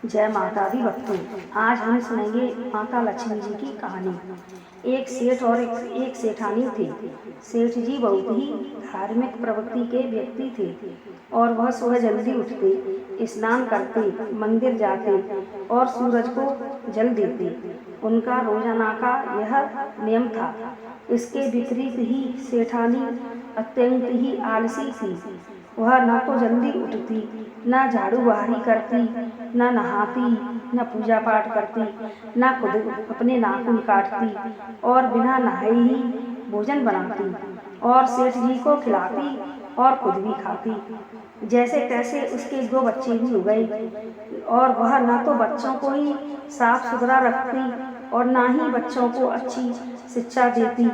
जय माता दी भक्तों। आज हम सुनेंगे माता लक्ष्मी जी की कहानी। एक सेठ और एक सेठानी थे। सेठ जी बहुत ही धार्मिक प्रवृत्ति के व्यक्ति थे और वह सुबह जल्दी उठते, स्नान करते, मंदिर जाते और सूरज को जल देते। उनका रोजाना का यह नियम था। इसके विपरीत ही सेठानी अत्यंत ही आलसी थी। वह न तो जल्दी उठती, न झाड़ू बहारी करती, न नहाती, न पूजा पाठ करती, न खुद अपने नाखून काटती और बिना नहाए ही भोजन बनाती और सेठ जी को खिलाती और खुद भी खाती। जैसे तैसे उसके 2 बच्चे भी हो गए और वह न तो बच्चों को ही साफ सुथरा रखती और न ही बच्चों को अच्छी शिक्षा देती।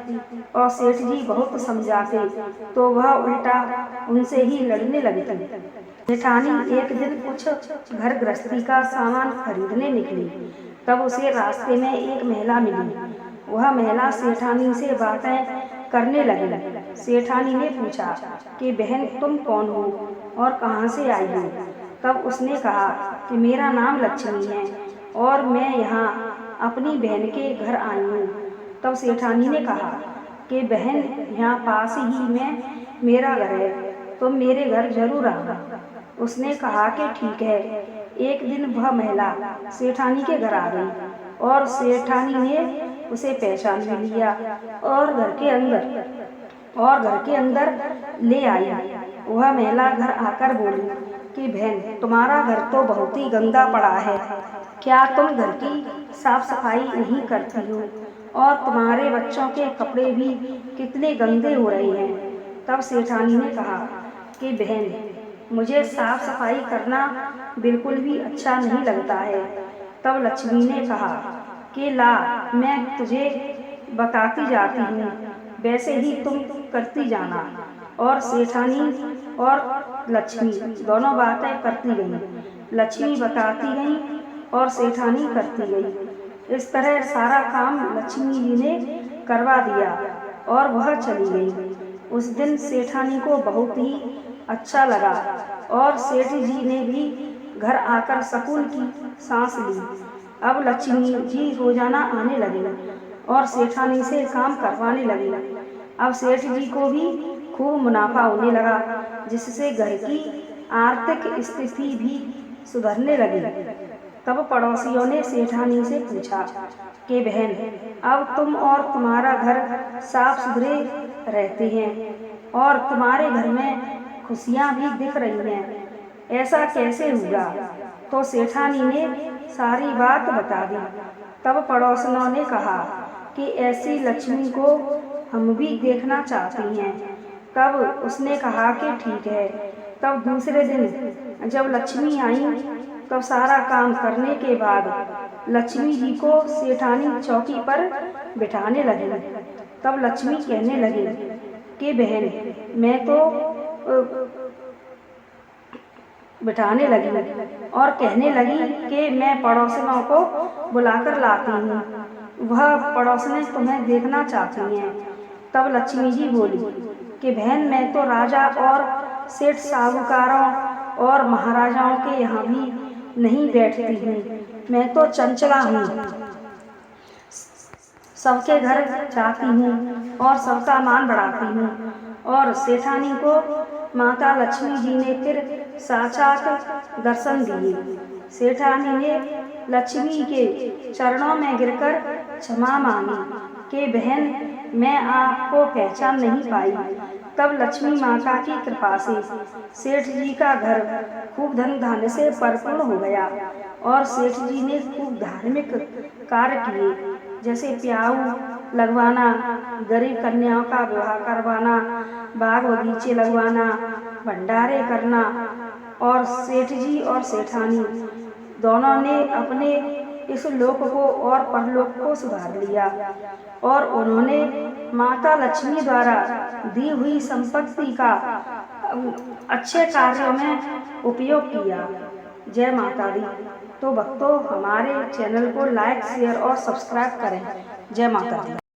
और सेठ जी बहुत समझाते तो वह उल्टा उनसे ही लड़ने लगती। जेठानी एक दिन कुछ घर गृहस्थी का सामान खरीदने निकली। तब उसे रास्ते में एक महिला मिली। वह महिला सेठानी से बातें करने लगी। सेठानी ने पूछा कि बहन, तुम कौन हो और कहाँ से आई हो? तब उसने कहा कि मेरा नाम लक्ष्मी है और मैं यहाँ अपनी बहन के घर आई हूँ। तब सेठानी ने कहा कि बहन, यहाँ पास ही में मेरा घर है, तुम मेरे घर जरूर आना। उसने कहा कि ठीक है। एक दिन वह महिला सेठानी के घर आ गई और सेठानी ने उसे पहचान भी लिया और घर के अंदर ले आई। वह महिला घर आकर बोली कि बहन, तुम्हारा घर तो बहुत ही गंदा पड़ा है। क्या तुम घर की साफ सफाई नहीं करती हो? और तुम्हारे बच्चों के कपड़े भी कितने गंदे हो रहे हैं। तब सेठानी ने कहा कि बहन, मुझे साफ सफाई करना बिल्कुल भी अच्छा नहीं लगता है। तब लक्ष्मी ने कहा कि ला, मैं तुझे बताती जाती हूँ, वैसे ही तुम करती जाना। और सेठानी और लक्ष्मी दोनों बातें करती गईं। लक्ष्मी बताती गई और सेठानी करती गई। इस तरह सारा काम लक्ष्मी जी ने करवा दिया और वह चली गई। उस दिन सेठानी को बहुत ही अच्छा लगा और सेठ जी ने भी घर आकर सुकून की सांस ली। अब लक्ष्मी जी रोजाना आने लगे और सेठानी से काम करवाने लगे। अब सेठ जी को भी खूब मुनाफा होने लगा, जिससे घर की आर्थिक स्थिति भी सुधरने लगी। तब पड़ोसियों ने सेठानी से पूछा कि बहन, अब तुम और तुम्हारा घर साफ सुथरे रहते हैं और तुम्हारे घर में खुशियां भी दिख रही हैं, ऐसा कैसे हुआ? तो सेठानी ने सारी बात बता दी। तब पड़ोसियों ने कहा कि ऐसी लक्ष्मी को हम भी देखना चाहती हैं। तब उसने कहा कि ठीक है। तब दूसरे दिन जब लक्ष्मी आई, तब सारा काम करने के बाद लक्ष्मी जी को सेठानी चौकी पर बिठाने लगी। तब लक्ष्मी कहने लगी कि बहन, मैं तो बिठाने लगी और कहने लगी कि मैं पड़ोसियों को बुलाकर लाती हूँ, वह पड़ोसियाँ तुम्हें देखना चाहती हैं। तब लक्ष्मी जी बोली कि बहन, मैं तो राजा और सेठ साहूकारों और महाराजाओं के यहाँ भी नहीं बैठती हूँ, मैं तो चंचला हूँ, सबके घर जाती हूँ और सबका मान बढ़ाती हूँ। और सेठानी को माता लक्ष्मी जी ने फिर साक्षात दर्शन दिए। सेठानी ने लक्ष्मी के चरणों में गिरकर क्षमा मांगी कि बहन, मैं आपको पहचान नहीं पाई। तब लक्ष्मी माता की कृपा से सेठ जी का घर खूब धन धान्य से परिपूर्ण हो गया और सेठ जी ने खूब धार्मिक कार्य किए, जैसे प्याऊ लगवाना, गरीब कन्याओं का विवाह करवाना, बाग बगीचे लगवाना, भंडारे करना। और सेठ जी और सेठानी दोनों ने अपने इस लोक को और परलोक को सुधार लिया और उन्होंने माता लक्ष्मी द्वारा दी हुई संपत्ति का अच्छे कार्यों में उपयोग किया। जय माता दी। तो भक्तों, हमारे चैनल को लाइक, शेयर और सब्सक्राइब करें। जय माता दी।